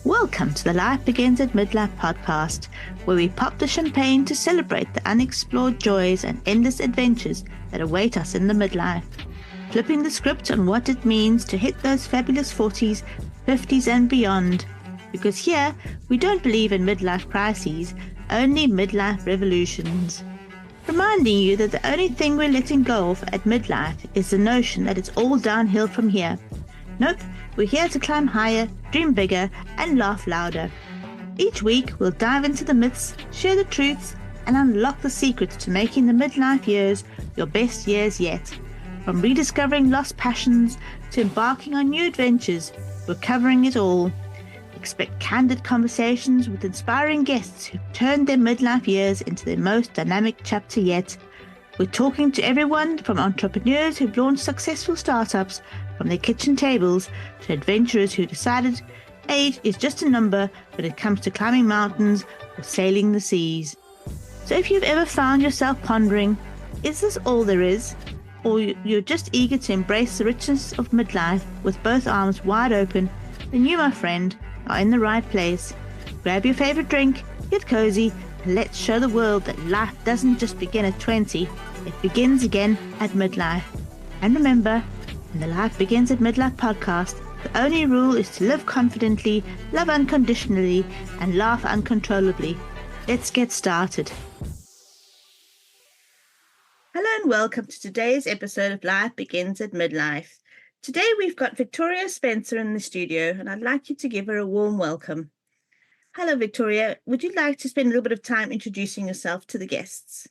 Welcome to the Life Begins at Midlife podcast, where we pop the champagne to celebrate the unexplored joys and endless adventures that await us in the midlife. Flipping the script on what it means to hit those fabulous 40s, 50s and beyond. Because here, we don't believe in midlife crises, only midlife revolutions. Reminding you that the only thing we're letting go of at midlife is the notion that it's all downhill from here. Nope, we're here to climb higher, dream bigger, and laugh louder. Each week, we'll dive into the myths, share the truths, and unlock the secrets to making the midlife years your best years yet. From rediscovering lost passions to embarking on new adventures, we're covering it all. Expect candid conversations with inspiring guests who've turned their midlife years into their most dynamic chapter yet. We're talking to everyone from entrepreneurs who've launched successful startups from their kitchen tables to adventurers who decided age is just a number when it comes to climbing mountains or sailing the seas. So if you've ever found yourself pondering, is this all there is? Or you're just eager to embrace the richness of midlife with both arms wide open, then you, my friend, are in the right place. Grab your favorite drink, get cozy, and let's show the world that life doesn't just begin at 20, it begins again at midlife. And remember, in the Life Begins at Midlife podcast, the only rule is to live confidently, love unconditionally, and laugh uncontrollably. Let's get started. Hello and welcome to today's episode of Life Begins at Midlife. Today we've got Victoria Spencer in the studio, and I'd like you to give her a warm welcome. Hello, Victoria. Would you like to spend a little bit of time introducing yourself to the guests?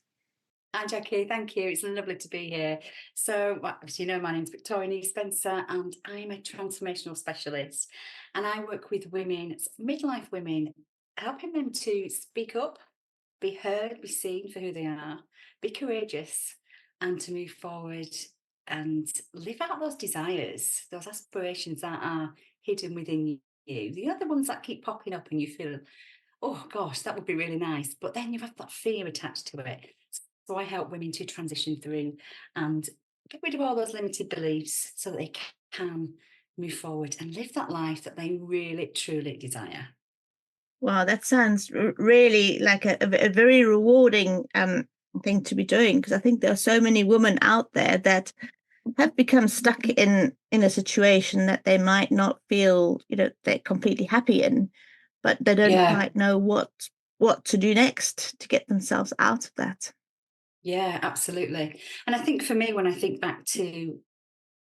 Hi, Jackie. Thank you. It's lovely to be here. So, as you know, my name's Victoria Nieve Spencer, and I'm a transformational specialist. And I work with women, midlife women, helping them to speak up, be heard, be seen for who they are, be courageous, and to move forward and live out those desires, those aspirations that are hidden within you. You know, the ones that keep popping up and you feel, oh gosh, that would be really nice. But then you have that fear attached to it. So I help women to transition through and get rid of all those limited beliefs so that they can move forward and live that life that they really, truly desire. Wow, that sounds really like a very rewarding thing to be doing, because I think there are so many women out there that have become stuck in a situation that they might not feel, they're completely happy in, but they don't quite know what to do next to get themselves out of that. Yeah, absolutely. And I think for me, when I think back to,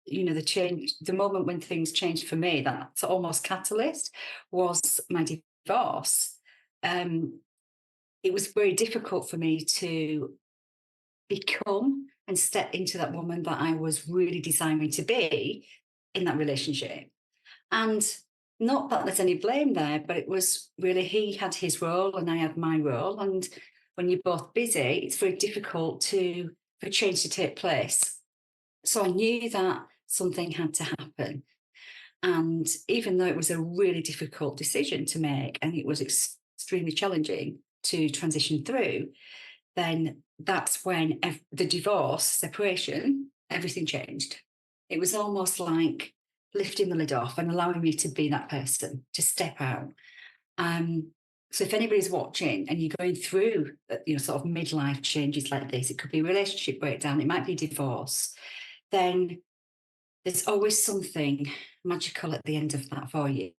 the change, the moment when things changed for me, that's almost catalyst was my divorce. It was very difficult for me to become and step into that woman that I was really desiring to be in that relationship. And not that there's any blame there, but it was really he had his role and I had my role. And when you're both busy, it's very difficult for change to take place. So I knew that something had to happen. And even though it was a really difficult decision to make and it was extremely challenging to transition through, then that's when the divorce, separation, everything changed. It was almost like lifting the lid off and allowing me to be that person, to step out. So if anybody's watching and you're going through, sort of midlife changes like this, it could be a relationship breakdown, it might be divorce, then there's always something magical at the end of that for you.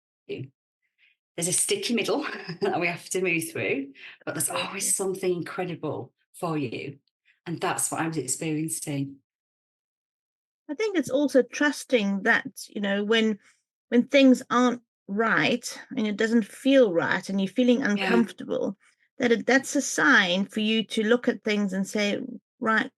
There's a sticky middle that we have to move through, but there's always something incredible for you. And that's what I was experiencing. I think it's also trusting that, when things aren't right and it doesn't feel right and you're feeling uncomfortable, that's a sign for you to look at things and say, right,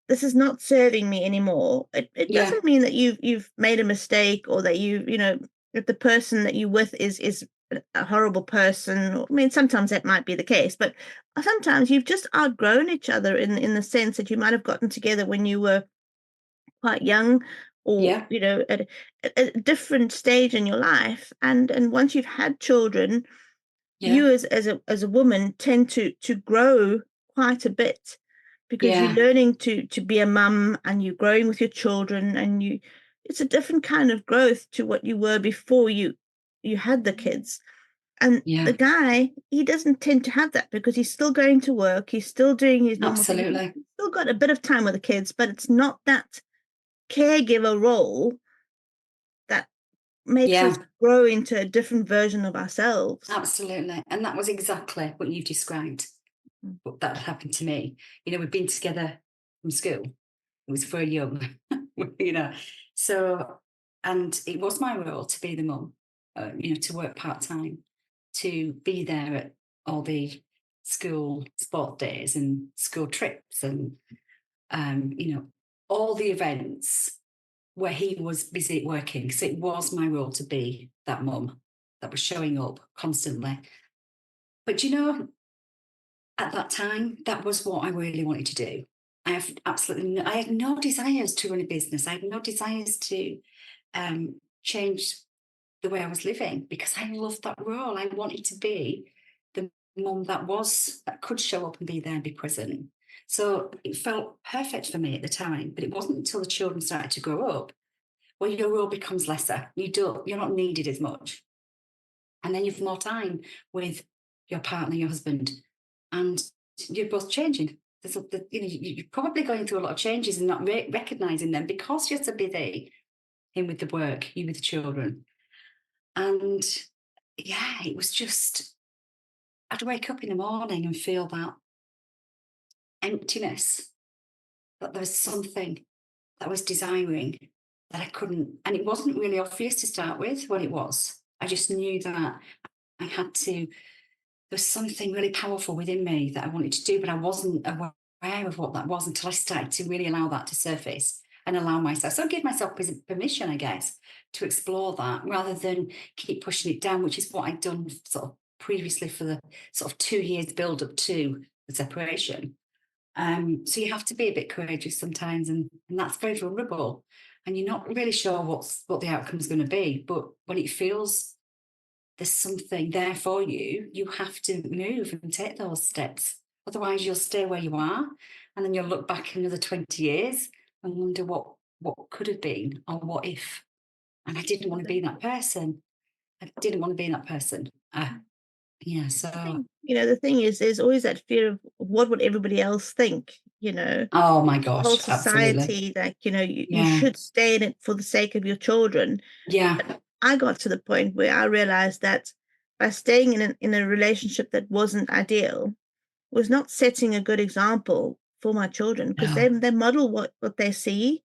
this is not serving me anymore. It doesn't mean that you've made a mistake or that if the person that you're with is a horrible person. I mean, sometimes that might be the case, but sometimes you've just outgrown each other in the sense that you might have gotten together when you were quite young or at a different stage in your life, and once you've had children, you as a woman tend to grow quite a bit, because you're learning to be a mum and you're growing with your children, and it's a different kind of growth to what you were before you you had the kids. And Yeah, the guy, he doesn't tend to have that because he's still going to work, he's still doing his normal thing. absolutely. He's still got a bit of time with the kids, but it's not that caregiver role that makes Yeah, us grow into a different version of ourselves. absolutely. And that was exactly what you described. What that happened to me. You know, we've been together from school. It was very young, you know. So, and it was my role to be the mum, you know, to work part time, to be there at all the school sport days and school trips and, you know, all the events where he was busy working. So it was my role to be that mum that was showing up constantly. But you know, at that time, that was what I really wanted to do. I had no desires to run a business. I had no desires to change the way I was living because I loved that role. I wanted to be the mum that could show up and be there and be present. So it felt perfect for me at the time. But it wasn't until the children started to grow up where your role becomes lesser. You're not needed as much. And then you've more time with your partner, your husband, and you're both changing. You know, you're probably going through a lot of changes and not recognizing them because you're so busy. Him with the work, you with the children, and yeah, it was just I'd wake up in the morning and feel that emptiness, that there was something that I was desiring that I couldn't, and it wasn't really obvious to start with what it was. I just knew that I had to there's something really powerful within me that I wanted to do, but I wasn't aware of what that was until I started to really allow that to surface and allow myself. So give myself permission, I guess, to explore that rather than keep pushing it down, which is what I'd done sort of previously for the sort of 2 years build up to the separation. So you have to be a bit courageous sometimes, and that's very vulnerable. And you're not really sure what the outcome's going to be, but when it feels there's something there for you, you have to move and take those steps. Otherwise, you'll stay where you are, and then you'll look back another 20 years and wonder what could have been or what if. And I didn't want to be that person. I didn't want to be that person. Yeah, so The thing is, there's always that fear of what would everybody else think, oh my the whole gosh, absolutely. society that, you Yeah, should stay in it for the sake of your children. yeah, I got to the point where I realized that by staying in a relationship that wasn't ideal was not setting a good example for my children because no, they model what they see.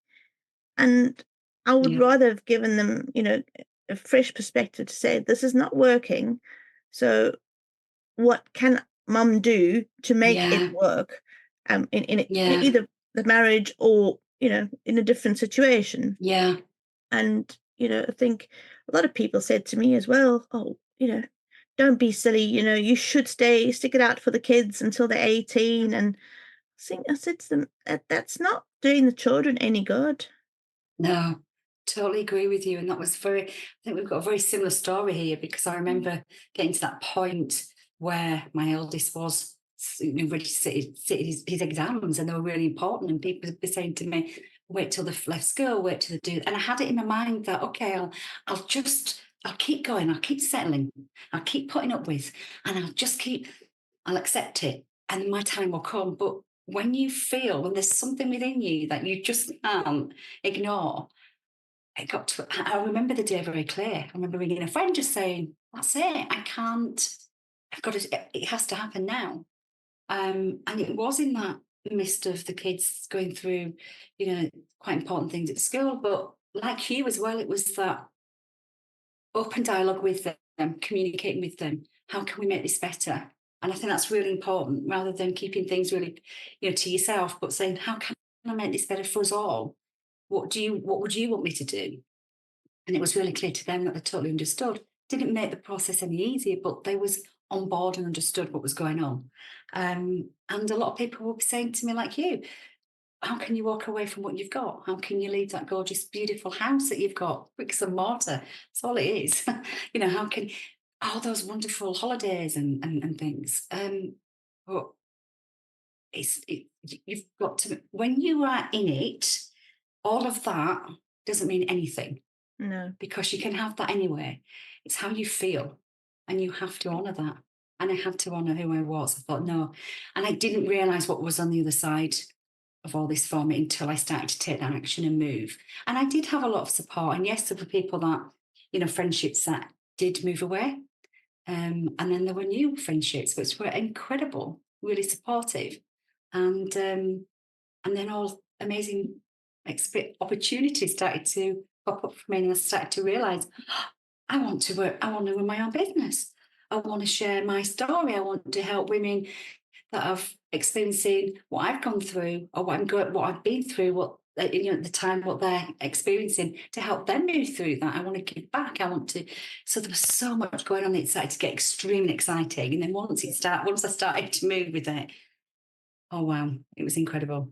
And I would yeah, rather have given them, a fresh perspective to say, this is not working. So what can mum do to make it yeah, work in yeah, either the marriage or, in a different situation? yeah, And, I think a lot of people said to me as well, oh, don't be silly, you should stick it out for the kids until they're 18. And I said to them, that's not doing the children any good. no. Totally agree with you. And that was I think we've got a very similar story here because I remember getting to that point where my eldest was ready to sit his exams and they were really important. And people would be saying to me, wait till they've left school, wait till they do. And I had it in my mind that, okay, I'll keep going, I'll keep settling, I'll keep putting up with, and I'll accept it. And my time will come. But when when there's something within you that you just can't ignore, I remember the day very clear. I remember ringing a friend just saying, that's it. I can't, it has to happen now. And it was in that midst of the kids going through, quite important things at school. But like you as well, it was that open dialogue with them, communicating with them. How can we make this better? And I think that's really important rather than keeping things really, to yourself, but saying, how can I make this better for us all? What would you want me to do? And it was really clear to them that they totally understood. Didn't make the process any easier, but they was on board and understood what was going on. And a lot of people will be saying to me, like you, how can you walk away from what you've got? How can you leave that gorgeous, beautiful house that you've got? Bricks and mortar. That's all it is. How can all those wonderful holidays and things. But you've got to when you are in it, all of that doesn't mean anything. No. because you can have that anyway. It's how you feel, and you have to honour that. And I had to honour who I was. I thought, no. And I didn't realise what was on the other side of all this for me until I started to take that action and move. And I did have a lot of support. And yes, there were people that, you know, friendships that did move away. And then there were new friendships, which were incredible, really supportive. And then all amazing opportunities started to pop up for me. And I started to realise, I want to work, I want to run my own business. I want to share my story. I want to help women that are experiencing what I've gone through, or what I've been through, what you know, at the time, what they're experiencing, to help them move through that. I want to give back. I want to. So there was so much going on. It started to get extremely exciting. And then once I started to move with it, oh wow, it was incredible.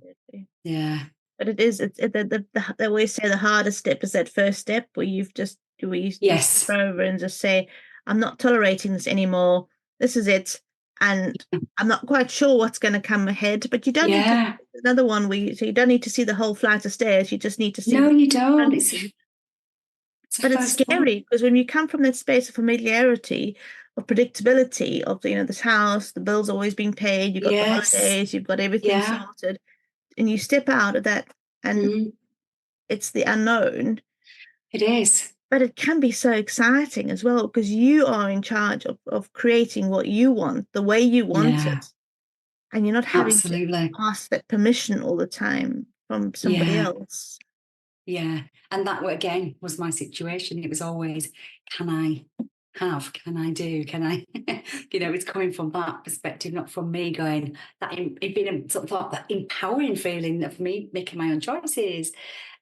Yeah. But they always say the hardest step is that first step where you Yes. step over and just say, I'm not tolerating this anymore. This is it. And I'm not quite sure what's going to come ahead, but you don't need to, another one where you don't need to see the whole flight of stairs. You just need to see. No, you don't. But it's scary because when you come from that space of familiarity, of predictability, of, you know, this house, the bills always being paid, you've got the holidays, you've got everything sorted, and you step out of that and it's the unknown. It is. But it can be so exciting as well because you are in charge of creating what you want, the way you want it. And you're not having to ask that permission all the time from somebody else. Yeah. And that, again, was my situation. It was always, can I have, can I do, can I, you know, it's coming from that perspective, not from me going, that it being sort of that empowering feeling of me making my own choices.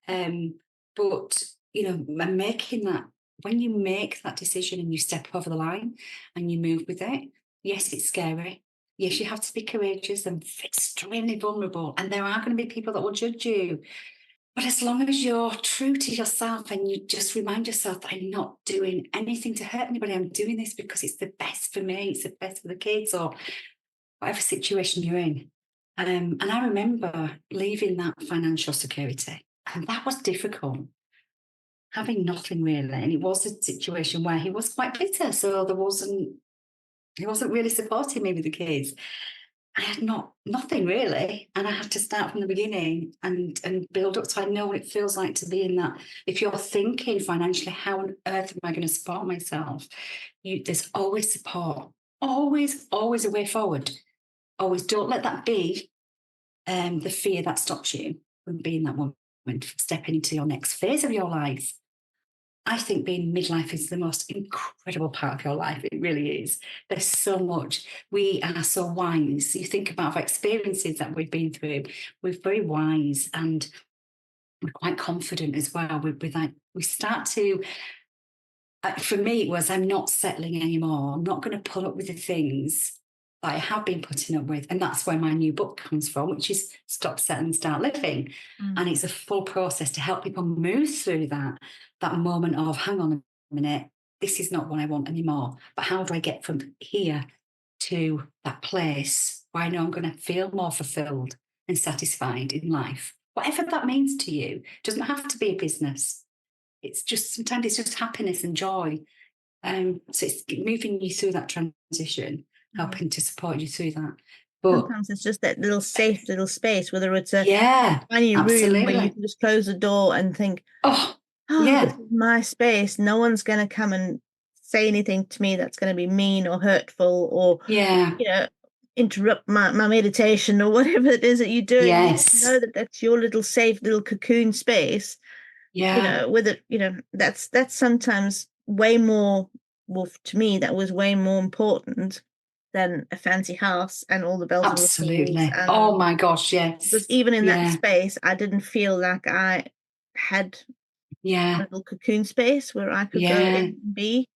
But, you know, making that, when you make that decision and you step over the line and you move with it, yes, it's scary. Yes, you have to be courageous and extremely vulnerable. And there are going to be people that will judge you. But as long as you're true to yourself and you just remind yourself that I'm not doing anything to hurt anybody, I'm doing this because it's the best for me, it's the best for the kids, or whatever situation you're in. And I remember leaving that financial security, and that was difficult, having nothing really. And it was a situation where he was quite bitter, so he wasn't really supporting me with the kids. I had nothing really, and I had to start from the beginning and build up. So I know what it feels like to be in that. If you're thinking financially, how on earth am I going to support myself? There's always support, always a way forward. Always, don't let that be the fear that stops you from being that woman, stepping into your next phase of your life. I think being midlife is the most incredible part of your life. It really is. There's so much. We are so wise. You think about our experiences that we've been through. We're very wise and we're quite confident as well. We start to, for me, it was, I'm not settling anymore. I'm not going to put up with the things that I have been putting up with. And that's where my new book comes from, which is Stop Settling, Start Living. And it's a full process to help people move through that moment of, hang on a minute, this is not what I want anymore. But how do I get from here to that place where I know I'm going to feel more fulfilled and satisfied in life? Whatever that means to you. It doesn't have to be a business. It's just, sometimes it's just happiness and joy. So it's moving you through that transition, helping to support you through that. But sometimes it's just that little safe little space, whether it's a tiny absolutely. room where you can just close the door and think, this is my space. No one's going to come and say anything to me that's going to be mean or hurtful or, you know, interrupt my meditation or whatever it is that you're doing. Yes. You know that that's your little safe little cocoon space. You know, with it, you know, that's sometimes way more, well, to me, that was way more important than a fancy house and all the bells and whistles. Absolutely. Oh my gosh, yes. Because even in that space, I didn't feel like I had a little cocoon space where I could go and be.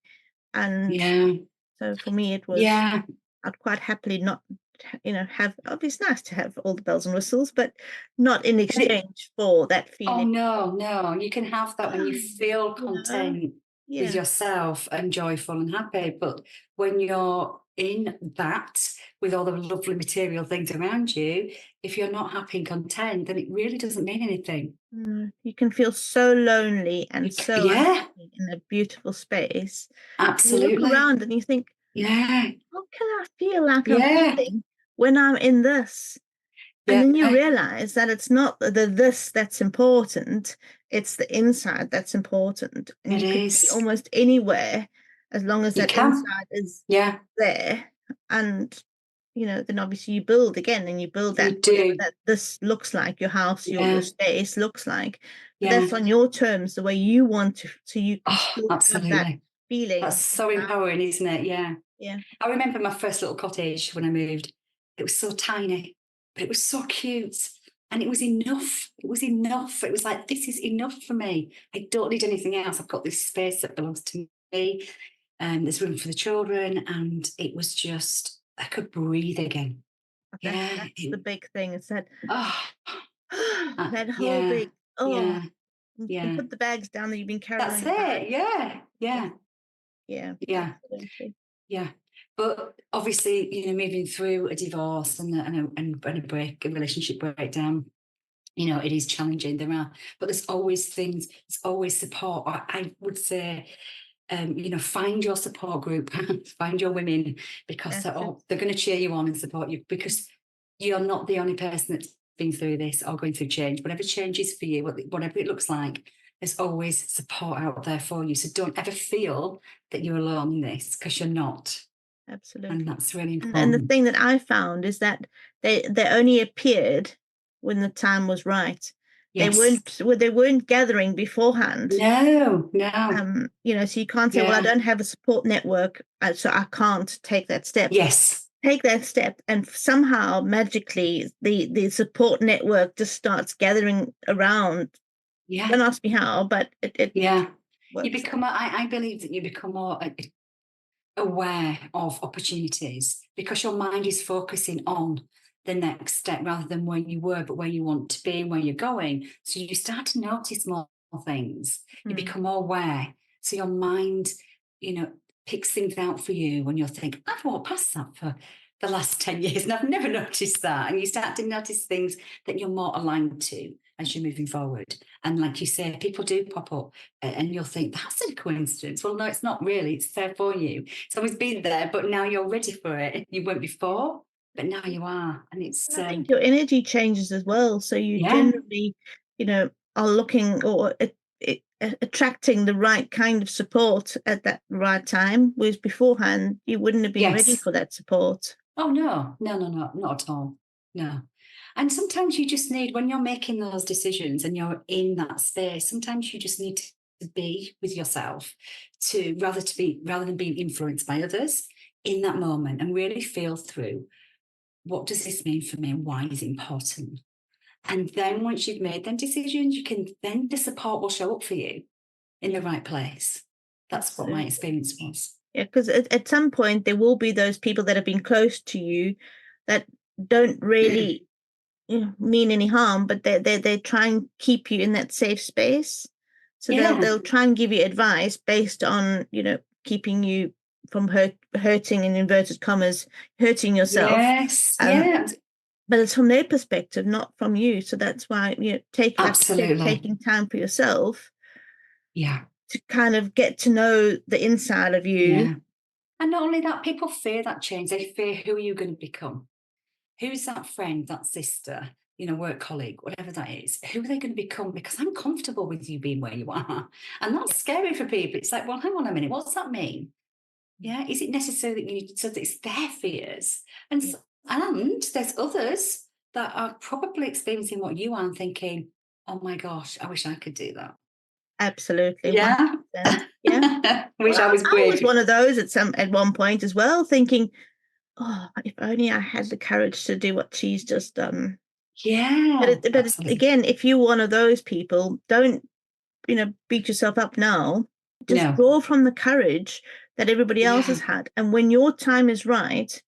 And so for me, it was, I'd quite happily not, you know, it's nice to have all the bells and whistles, but not in exchange for that feeling. Oh, no. You can have that when you feel content with yourself and joyful and happy. But when you're in that with all the lovely material things around you, if you're not happy and content, then it really doesn't mean anything. You can feel so lonely and so Yeah, unhappy in a beautiful space. And you look absolutely. around and you think, Yeah, how can I feel like I'm yeah, feeling when I'm in this? And yeah. then you realize that it's not the this that's important, it's the inside that's important. And It you could be is. almost anywhere as long as You that can. inside is Yeah, there. And, then obviously you build again and you build that you whatever do. that this looks like, your house, your Yeah, space looks like. But yeah. that's on your terms, the way you want to, so you can Oh, still have that absolutely. That's feeling so inside. empowering, isn't it? Yeah. Yeah, I remember my first little cottage when I moved. It was so tiny, but it was so cute. And it was enough. It was enough. It was like, this is enough for me. I don't need anything else. I've got this space that belongs to me. And there's room for the children. And it was just, I could breathe again. Yeah. that's the big thing. It's that Oh, that whole yeah. big, Yeah. you can Yeah. put the bags down that you've been That's carrying about. it. Yeah. Yeah, Yeah. yeah, Yeah. absolutely. Yeah. But obviously, moving through a divorce and a break, a relationship breakdown, it is challenging. But there's always things, there's always support. I would say, find your support group, find your women, because That's it. they're going to cheer you on and support you, because you're not the only person that's been through this or going through change. Whatever change is for you, whatever it looks like, there's always support out there for you. So don't ever feel that you're alone in this, because you're not. And Absolutely. that's really And the important. thing that I found is that they only appeared when the time was right. Yes. They weren't gathering beforehand. No, no. So you can't say, well, I Yeah. don't have a support network, so I can't take that step. Yes. Take that step, and somehow magically the support network just starts gathering around. Yeah. Don't ask me how, but it Yeah. You works. become, I believe that you become more aware of opportunities, because your mind is focusing on the next step rather than where you were, but where you want to be and where you're going. So you start to notice more things. You Mm. become more aware. So your mind, picks things out for you when you're thinking, I've walked past that for the last 10 years and I've never noticed that. And you start to notice things that you're more aligned to as you're moving forward. And like you say, people do pop up and you'll think, that's a coincidence. Well, no, it's not really. It's there for you. It's always been there, but now you're ready for it. You weren't before, but now you are. And it's, And I think your energy changes as well. So you yeah, generally, are looking or attracting the right kind of support at that right time, whereas beforehand you wouldn't have been ready yes. for that support. Oh, no, no, no, no, not at all. No. And sometimes you just need, when you're making those decisions and you're in that space, sometimes you just need to be with yourself, rather than being influenced by others in that moment, and really feel through, what does this mean for me and why is it important? And then once you've made them decisions, then the support will show up for you in the Yeah, right place. That's what my absolutely. experience was. Yeah, because at some point there will be those people that have been close to you that don't really mean any harm, but they try and keep you in that safe space. So they'll Yeah. they'll try and give you advice based on keeping you from hurting, in inverted commas, hurting yourself. Yes. Um, Yeah. but it's from their perspective, not from you. So that's why like you said, Absolutely. taking time for yourself Yeah. to kind of get to know the inside of you. Yeah. And not only that, people fear that change. They fear, who are you going to become? Who's that friend, that sister, work colleague, whatever that is? Who are they going to become? Because I'm comfortable with you being where you are. And that's scary for people. It's like, well, hang on a minute. What's that mean? Yeah. Is it necessary that so that it's their fears? And, Yeah, and there's others that are probably experiencing what you are and thinking, oh my gosh, I wish I could do that. absolutely, Yeah. 100%. Yeah. Wish Well, I was I was brave. one of those at one point as well, thinking, oh, if only I had the courage to do what she's just done. Yeah, absolutely. Again, if you're one of those people, don't beat yourself up now. Just No. draw from the courage that everybody else Yeah. has had, and when your time is right,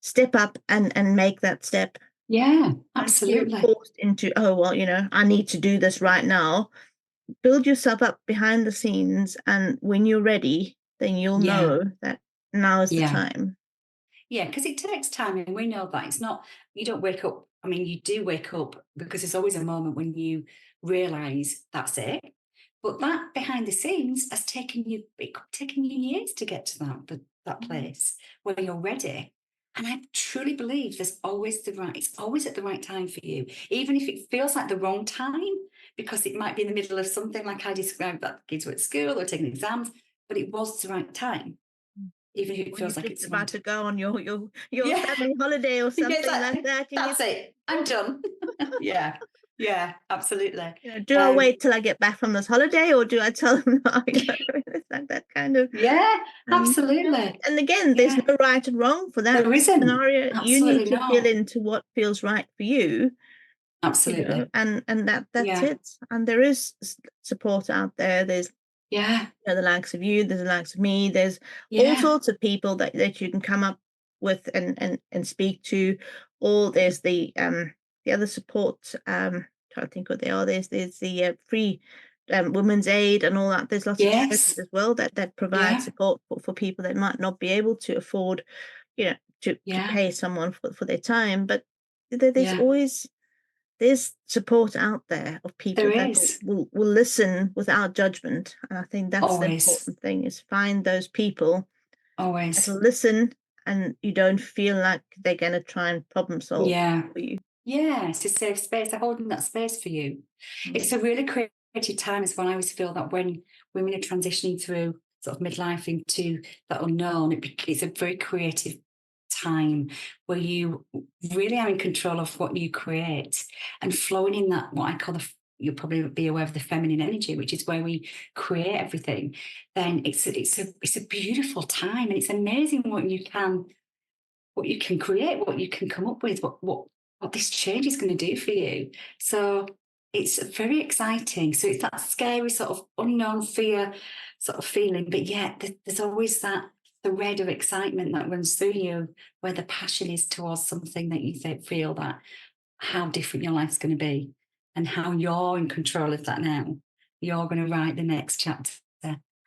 step up and make that step. Yeah, Don't feel absolutely. forced into, oh well, I need to do this right now. Build yourself up behind the scenes, and when you're ready, then you'll Yeah. know that now is the Yeah. time. Yeah, because it takes time, and we know that it's not, you don't wake up. I mean, you do wake up because there's always a moment when you realise that's it. But that behind the scenes has taken you, it could have taken you years to get to that place where you're ready. And I truly believe there's always it's always at the right time for you, even if it feels like the wrong time, because it might be in the middle of something like I described, that kids were at school or taking exams, but it was the right time, even if it When you're feels like just it's the wrong about to time. go on your Yeah. family holiday or Yeah, something like that, and you that's it. I'm done. Yeah, yeah, absolutely. do I wait till I get back from this holiday, or do I tell them no? It's like that kind of Yeah, you know. absolutely. And again, there's Yeah, no right and wrong for that there isn't. scenario. You need Absolutely to feel not. into what feels right for you, Absolutely. and that's Yeah, it. And there is support out there. There's yeah, the likes of you, there's the likes of me, there's all yeah, sorts of people that you can come up with and speak to. Or there's the other support, trying to think what they are. There's the free women's aid and all that. There's lots of charities yes, as well that provide yeah, support for people that might not be able to afford, to yeah, pay someone for their time. But there's yeah. always there's support out there of people There that is. will listen without judgment. And I think that's the Always, important thing, is find those people that always. will listen, and you don't feel like they're going to try and problem solve Yeah. for you. Yeah, it's a safe space. They're holding that space for you. Mm. It's a really creative time as well. I always feel that when women are transitioning through sort of midlife into that unknown, it's a very creative time where you really are in control of what you create and flowing in that, what I call you'll probably be aware of the feminine energy, which is where we create everything. Then it's a beautiful time, and it's amazing what you can create, what you can come up with, what this change is going to do for you. So it's very exciting. So it's that scary sort of unknown fear sort of feeling, but yet there's always that thread of excitement that runs through you, where the passion is towards something that you feel that how different your life's going to be, and how you're in control of that now. You're going to write the next chapter.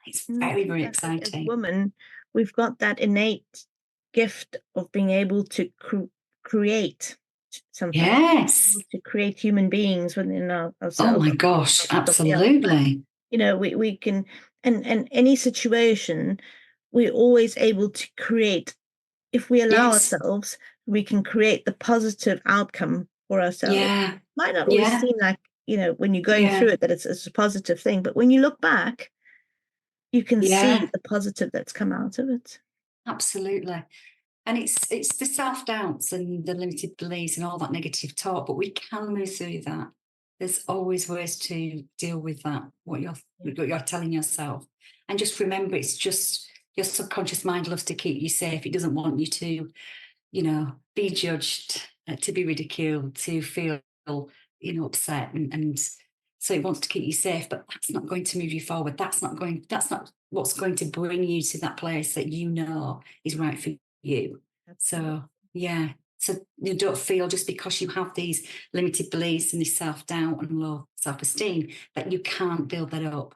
It's And I very, think very that as exciting. women, we've got that innate gift of being able to create something, Yes. to create human beings within Oh ourselves, my gosh, somebody else. But absolutely. we can, and any situation, we're always able to create. If we allow Yes. ourselves, we can create the positive outcome for ourselves. Yeah. Might not always Yeah. seem like, when you're going Yeah. through it, that it's a positive thing, but when you look back, you can see Yeah. the positive that's come out of it. Absolutely. And it's the self-doubts and the limited beliefs and all that negative talk, but we can move through that. There's always ways to deal with that, Yeah. what you're telling yourself. And just remember, it's just your subconscious mind loves to keep you safe. It doesn't want you to, be judged, to be ridiculed, to feel, upset. And so it wants to keep you safe, but that's not going to move you forward. That's not what's going to bring you to that place that you know is right for you. Absolutely. So, yeah. So you don't feel, just because you have these limited beliefs and this self-doubt and low self-esteem, that you can't build that up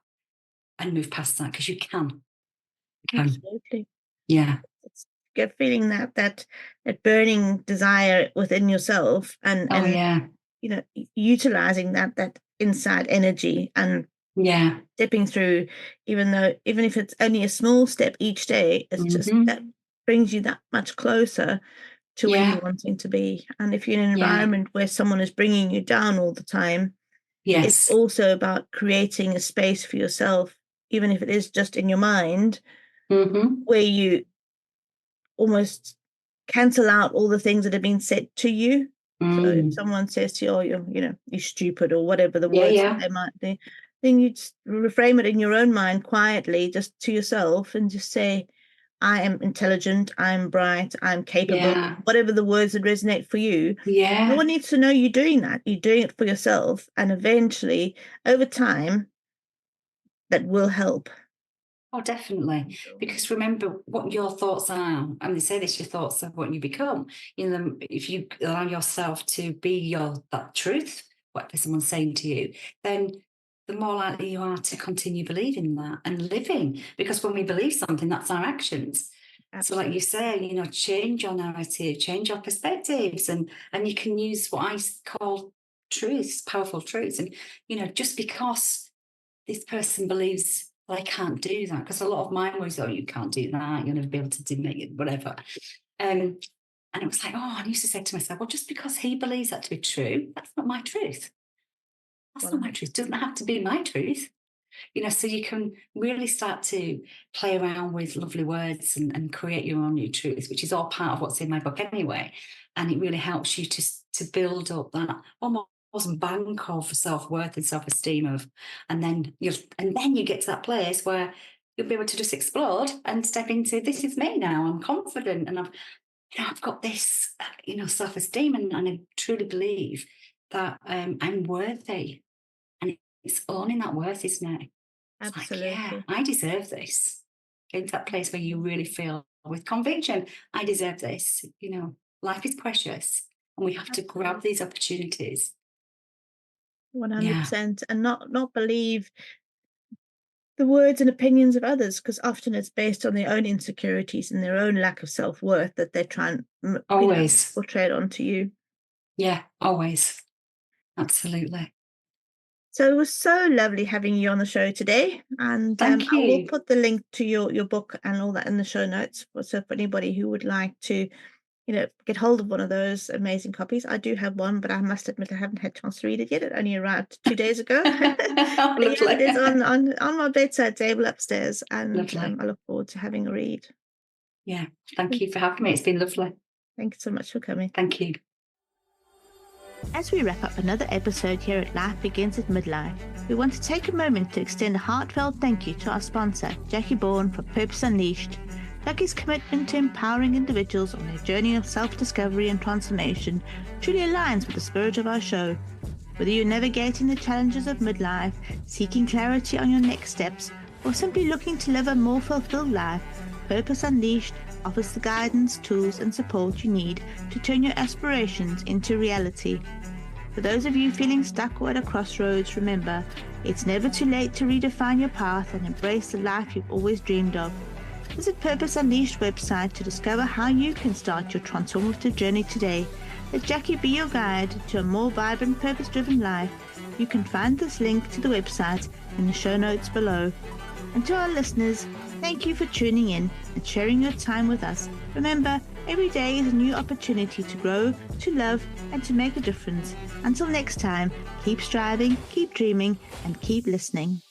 and move past that, because you can. You can. Absolutely. Yeah. It's get feeling that burning desire within yourself, and Oh, yeah. utilizing that inside energy, and Yeah. stepping through, even if it's only a small step each day, it's just that Hmm. brings you that much closer to where Yeah. you're wanting to be. And if you're in an Yeah. environment where someone is bringing you down all the time, it's Yes. also about creating a space for yourself, even if it is just in your mind, Hmm. where you almost cancel out all the things that have been said to you. So if Mm. someone says to you, "Oh, you're stupid," or whatever the Yeah. words that Yeah. they might be, then you just reframe it in your own mind quietly, just to yourself, and just say, "I am intelligent, I'm bright, I'm capable," Yeah. whatever the words that resonate for you. No Yeah. one needs to know you're doing that. You're doing it for yourself, and eventually, over time, that will help. Oh, definitely. Because remember what your thoughts are. And they say this, your thoughts are what you become. If you allow yourself to be that truth, whatever someone's saying to you, then the more likely you are to continue believing that and living. Because when we believe something, that's our actions. So like you say, you know, change your narrative, change your perspectives, and you can use what I call truths, powerful truths. And, you know, just because this person believes, well, I can't do that, because a lot of mine was, oh, you can't do that, you'll never be able to do it, whatever. And it was like, oh, I used to say to myself, well, just because he believes that to be true, that's not my truth. That's not my truth. It doesn't have to be my truth. You know, so you can really start to play around with lovely words and create your own new truth, which is all part of what's in my book anyway. And it really helps you to build up that almost bank of self-worth and self-esteem and then you get to that place where you'll be able to just explode and step into, this is me now. I'm confident, and I've got this, self-esteem, and I truly believe that I'm worthy. And it's owning that worth, isn't it? It's Absolutely. like, yeah, I deserve this. Get to that place where you really feel with conviction, I deserve this. You know, life is precious, and we have to grab these opportunities. 100%. And not believe the words and opinions of others, because often it's based on their own insecurities and their own lack of self-worth that they try and Always. portray it onto you. Yeah, always. Absolutely. So it was so lovely having you on the show today. And Thank I will you. put the link to your book and all that in the show notes. So for anybody who would like to, get hold of one of those amazing copies. I do have one, but I must admit I haven't had a chance to read it yet. It only arrived 2 days ago. But yeah, it is on my bedside table upstairs, and I look forward to having a read. Yeah, thank you for having me. It's been lovely. Thank you so much for coming. Thank you. As we wrap up another episode here at Life Begins at Midlife, we want to take a moment to extend a heartfelt thank you to our sponsor, Jackie Bourne, for Purpose Unleashed. Jackie's commitment to empowering individuals on their journey of self-discovery and transformation truly aligns with the spirit of our show. Whether you're navigating the challenges of midlife, seeking clarity on your next steps, or simply looking to live a more fulfilled life, Purpose Unleashed offers the guidance, tools, and support you need to turn your aspirations into reality. For those of you feeling stuck or at a crossroads, remember, it's never too late to redefine your path and embrace the life you've always dreamed of. Visit Purpose Unleashed website to discover how you can start your transformative journey today. Let Jackie be your guide to a more vibrant, purpose-driven life. You can find this link to the website in the show notes below. And to our listeners, thank you for tuning in and sharing your time with us. Remember, every day is a new opportunity to grow, to love, and to make a difference. Until next time, keep striving, keep dreaming, and keep listening.